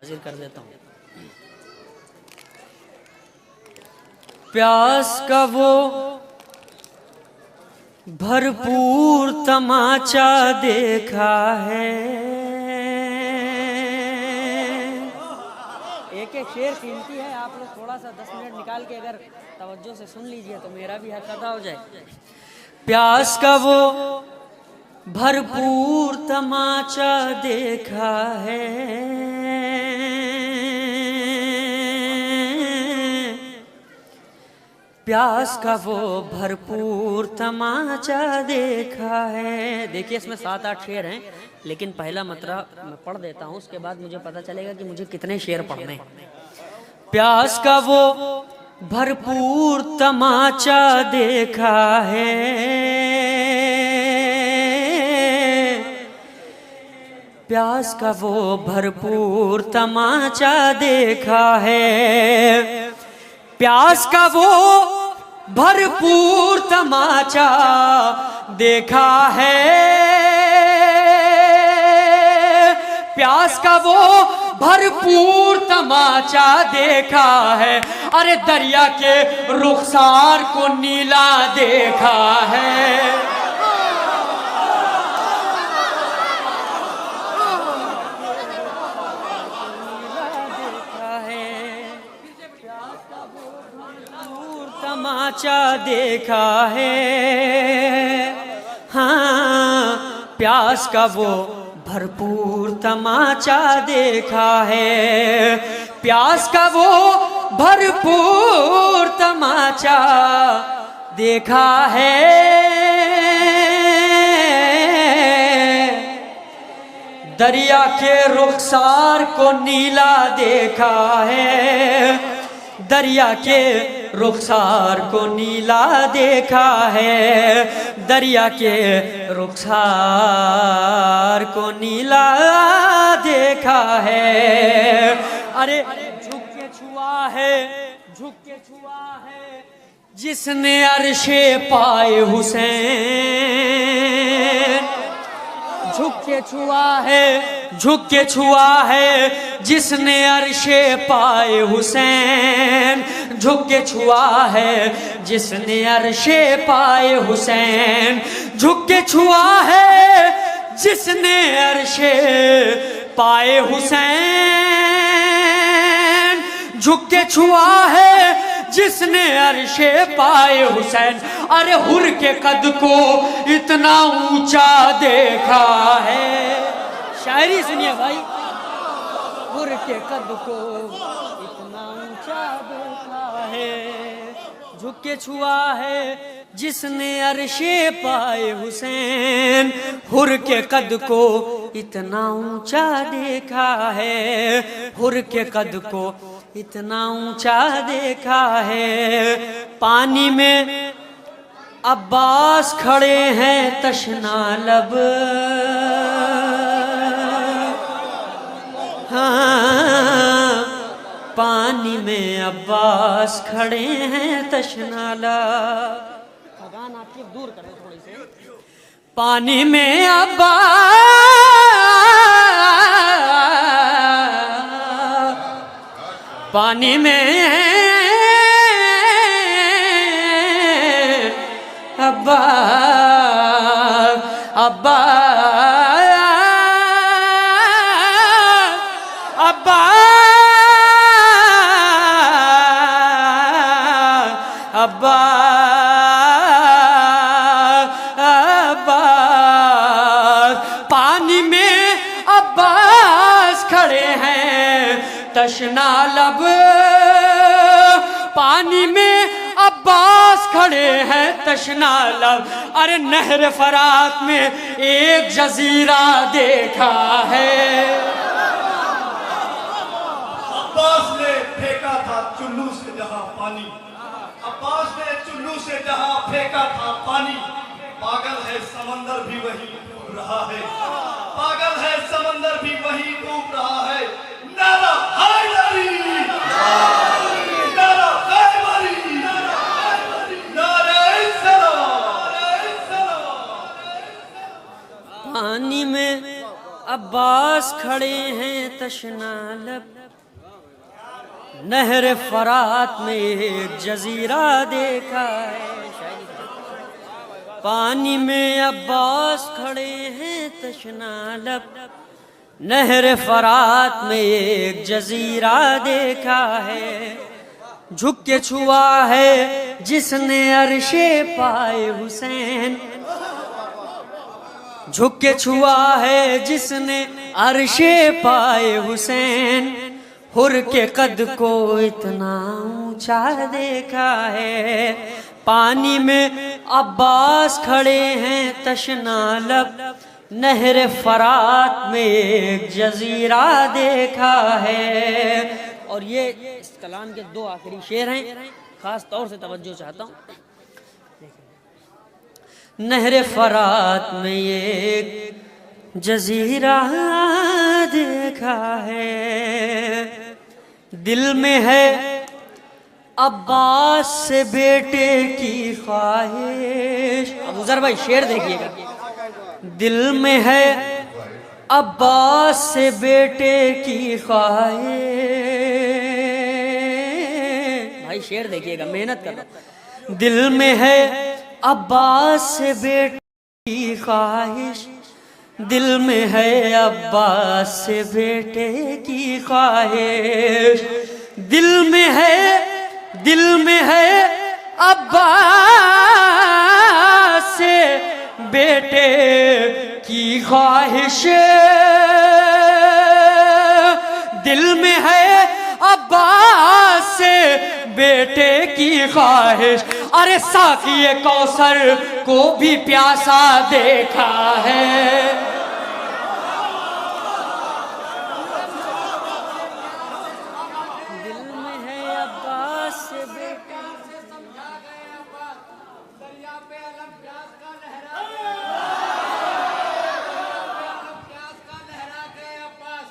हाजिर कर देता हूँ। प्यास का वो भरपूर तमाचा देखा है। एक एक शेर कीमती है, आप लोग थोड़ा सा 10 मिनट निकाल के अगर तवज्जो से सुन लीजिए तो मेरा भी हक अदा हो जाए। प्यास का वो भरपूर तमाचा देखा है, प्यास का वो भरपूर तमाचा देखा है। देखिए इसमें 7-8 शेर हैं, लेकिन पहला मतरा मैं पढ़ देता हूँ, उसके बाद मुझे पता चलेगा कि मुझे कितने शेर पढ़ने। प्यास का वो भरपूर तमाचा देखा है, प्यास का वो भरपूर तमाचा देखा है, प्यास का वो भरपूर तमाचा देखा है, प्यास का वो भरपूर तमाचा देखा है। अरे दरिया के रुखसार को नीला देखा है, तमाचा देखा है। हाँ, प्यास का वो भरपूर तमाचा देखा है, प्यास का वो भरपूर तमाचा देखा है, दरिया के रुखसार को नीला देखा है, दरिया के रुखसार को नीला देखा है, दरिया के रुखसार को नीला देखा है। अरे झुक के छुआ है, झुक के छुआ है जिसने अर्शे पाए हुसैन, झुक के छुआ है, झुक के छुआ है जिसने अर्शे पाए हुसैन, झुक के छुआ है जिसने अर्शे पाए हुसैन, झुक के छुआ है जिसने अर्शे पाए हुसैन, झुक के छुआ है जिसने अर्शे पाए हुसैन। अरे हुर के कद को इतना ऊंचा देखा है, शायरी सुनिए भाई, हुर के कद को इतना ऊंचा देखा है, झुक के छुआ है जिसने अर्शे पाए हुसैन, हुर के कद को इतना ऊंचा देखा है, हुर के कद को इतना ऊंचा देखा है। पानी में अब्बास खड़े हैं तशना लब, हाँ, पानी में अब्बास खड़े हैं तशना लब, थकान आपकी दूर करें थोड़ी सी। पानी में अब्बास, पानी में अब्बास, अब्बास, अब्बास, अब्बास, पानी में अब्बास खड़े हैं तशना लब, पानी में अब्बास खड़े हैं तशना लब। अरे नहर फरात में एक जजीरा देखा है, अब्बास ने फेंका था चुल्लू से जहां पानी, अब्बास ने चुल्लू से जहां फेंका था पानी, पागल है समंदर भी वही डूब रहा है, पागल है समंदर भी वही डूब रहा है। नारा हैदरी, नारा हैदरी, नारा पानी में अब्बास खड़े हैं तशना लब, नहर फरात में एक जजीरा देखा है। पानी में अब्बास खड़े हैं तशना लब, नहर फरात में एक जजीरा देखा है। झुक के छुआ है जिसने अर्शे पाए हुसैन, झुक के छुआ है जिसने अर्शे पाए हुसैन, हुर के कद को इतना ऊंचा देखा है। पानी में अब्बास खड़े हैं तशना लब, नहर फरात में एक जजीरा देखा है। और ये इस कलाम के दो आखिरी शेर हैं, खास तौर से तवज्जो चाहता हूँ। नहर फरात में एक जजीरा देखा है, दिल में है अब्बास से बेटे की ख्वाहिश। अब उजर भाई शेर देखिएगा, दिल में है अब्बास से बेटे की ख्वाहिश। भाई शेर देखिएगा, मेहनत करना। दिल में है अब्बास से बेटे की ख्वाहिश, दिल में है अब्बास से बेटे की ख्वाहिश। दिल में है अब्बास से बेटे की ख्वाहिश, दिल में है अब्बास से बेटे की ख्वाहिश। अरे साक़िए कौसर को भी प्यासा देखा है, दिल में है अब्बास से बेटे। दरिया पे अलम प्यास का लहरा के अब्बास,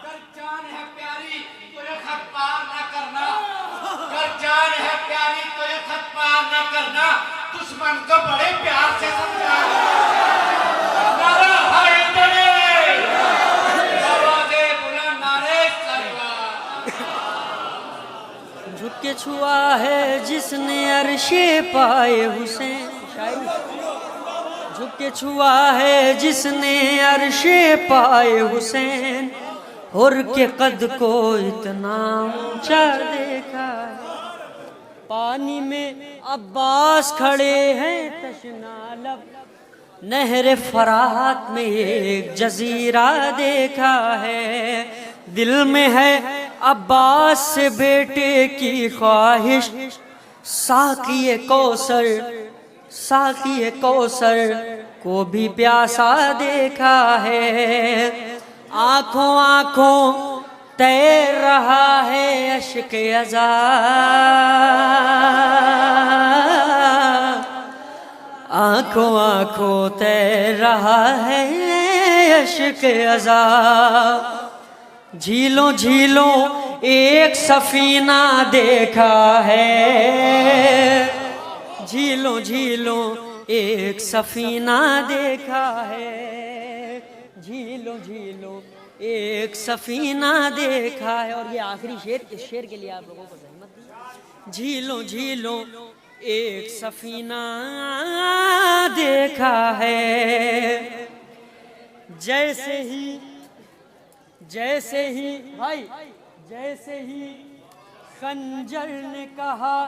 कर जान है प्यारी तो ये खत पार न करना, कर जान है प्यारी तो ये खत पार न करना, दुश्मन को बड़े प्यार से समझा। नारा हैदरी, आवाज़े बुलंद नारे सरकार। झुक के छुआ है जिसने अर्शे पाए हुसैन, झुक के छुआ है जिसने अर्शे पाए हुसैन, हुर के कद को इतना ऊंचा देखा है। पानी में अब्बास खड़े हैं तशना लब, नहर फरात में एक जजीरा देखा है। दिल में है अब्बास से बेटे की ख्वाहिश, साक़िए कौसर को भी प्यासा देखा है। आंखों आंखों तैर रहा है अश्क अज़ा, आंखों आंखों तैर रहा है अश्क अज़ा। झीलों झीलों एक सफीना देखा है, झीलों झीलों एक सफीना देखा है, झीलों झीलों एक सफीना देखा है। और ये आखिरी शेर, इस शेर के लिए आप लोगों को ज़हमत दी। झीलों झीलों एक सफीना देखा है, जैसे ही भाई, जैसे ही खंजर ने कहा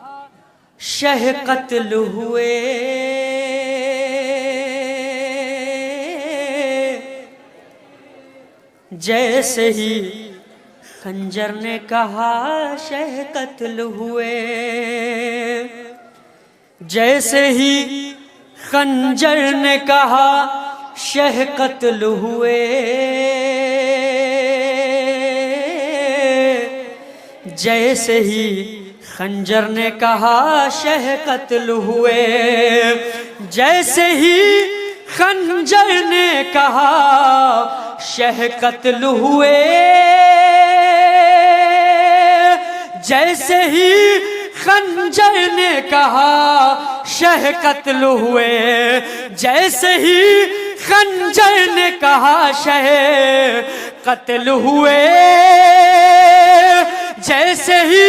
शह कत्ल हुए, जैसे ही खंजर ने कहा शह कत्ल हुए, जैसे ही खंजर ने कहा शह कत्ल हुए, जैसे ही खंजर ने कहा शह कत्ल हुए, जैसे ही खंजर ने कहा शह कत्ल हुए, जैसे ही खंजर ने कहा शह कत्ल हुए, जैसे ही खंजर ने कहा शह कत्ल हुए, जैसे ही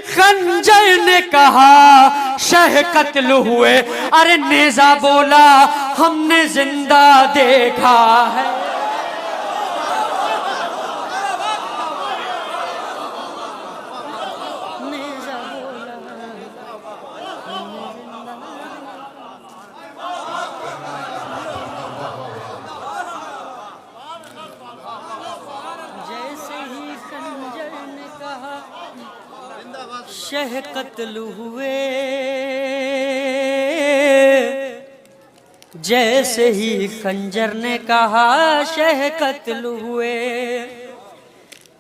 खंजर ने कहा शह कत्ल हुए। अरे नेजा बोला हमने जिंदा देखा है। शह कत्ल हुए, जैसे ही खंजर ने कहा शह कत्ल हुए,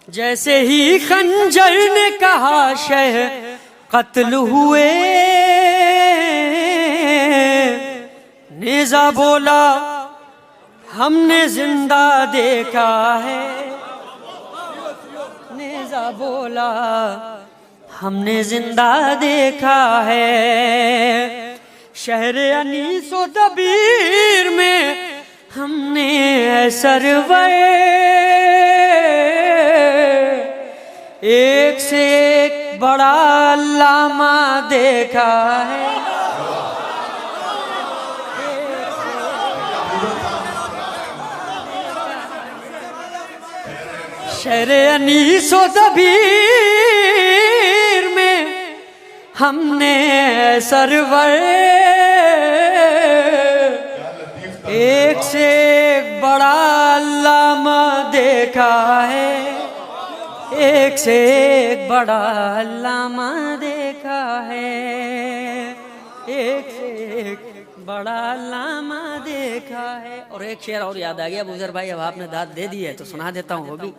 जैसे ही खंजर ने कहा शह कत्ल हुए। नेजा बोला हमने जिंदा देखा है। नेजा बोला हमने जिंदा देखा है। शहर अनीसो दबीर में हमने सरवर एक से एक बड़ा अल्लामा देखा है। शहर अनीसो दबीर में हमने सरवर एक से एक बड़ा अल्लामा देखा है। एक से एक बड़ा अल्लामा देखा है। एक से एक बड़ा अल्लामा देखा है। और एक शेर और याद आ गया बुजुर्ग भाई, अब आपने दाद दे दी है तो सुना देता हूँ वो भी।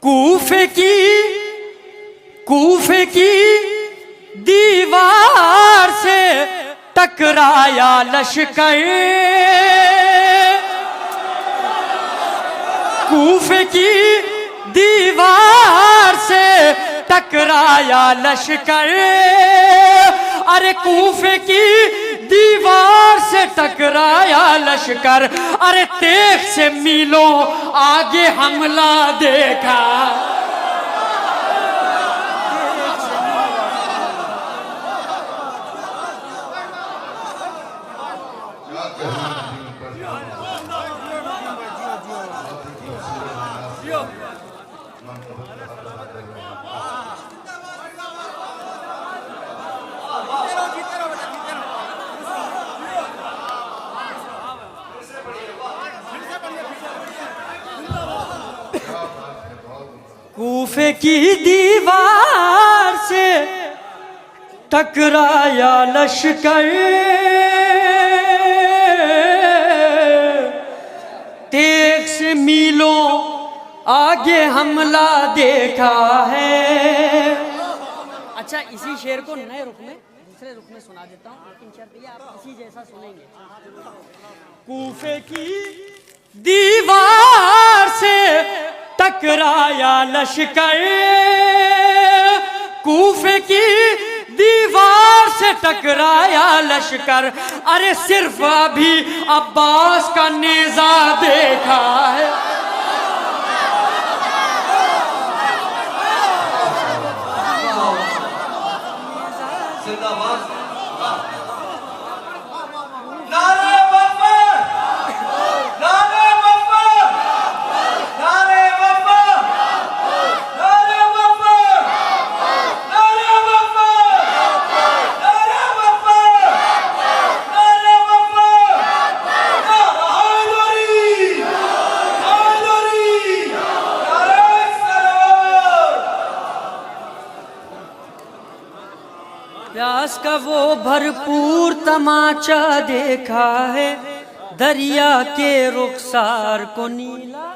कूफे की दीवार से टकराया लश्कर। कूफे की दीवार से टकराया लश्कर। अरे कूफे की दीवार से टकराया लश्कर। अरे तेग से मीलों आगे हमला देखा। कूफे की दीवार से टकराया लश्कर। तेग से मीलों आगे हमला देखा है। अच्छा, इसी शेर को नए रुख में दूसरे रुख में सुना देता हूँ, लेकिन शर्त ये आप इसी जैसा सुनेंगे। कूफे की दीवार से टकराया लश्कर। कूफे की दीवार से टकराया लश्कर। अरे सिर्फ अभी अब्बास का नेजा देखा है। प्यास का वो भरपूर तमाचा देखा है। दरिया के रुखसार को नीला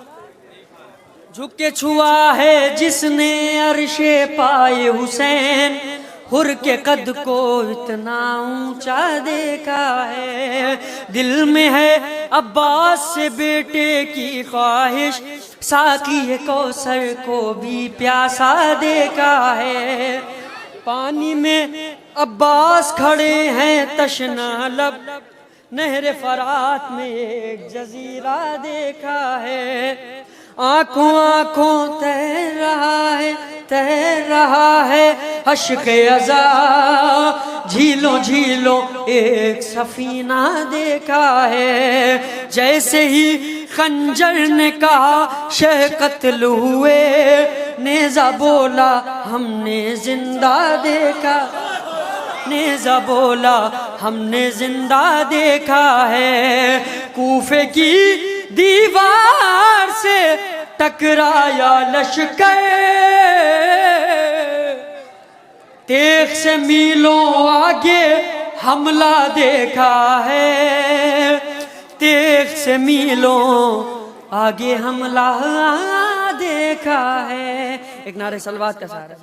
झुक के छुआ है जिसने अर्शे पाए हुसैन। हुर के कद को इतना ऊंचा देखा है। दिल में है अब्बास से बेटे की ख्वाहिश। साकी कौसर को भी प्यासा देखा है। पानी में अब्बास खड़े हैं तशना लब। नहर फरात में एक जजीरा देखा है, आंखों आंखों तैर रहा है अश्क अज़ा, झीलों झीलों एक सफीना देखा है। जैसे ही खंजर ने कहा शह कत्ल हुए, नेज़ा बोला हमने जिंदा देखा, नेज़ा बोला हमने जिंदा देखा है। कूफे की दीवार से टकराया लश्कर, तेग से मीलों आगे हमला देखा है, तेग से मीलों आगे हमला देखा है। एक नारे सलवात का सहारा।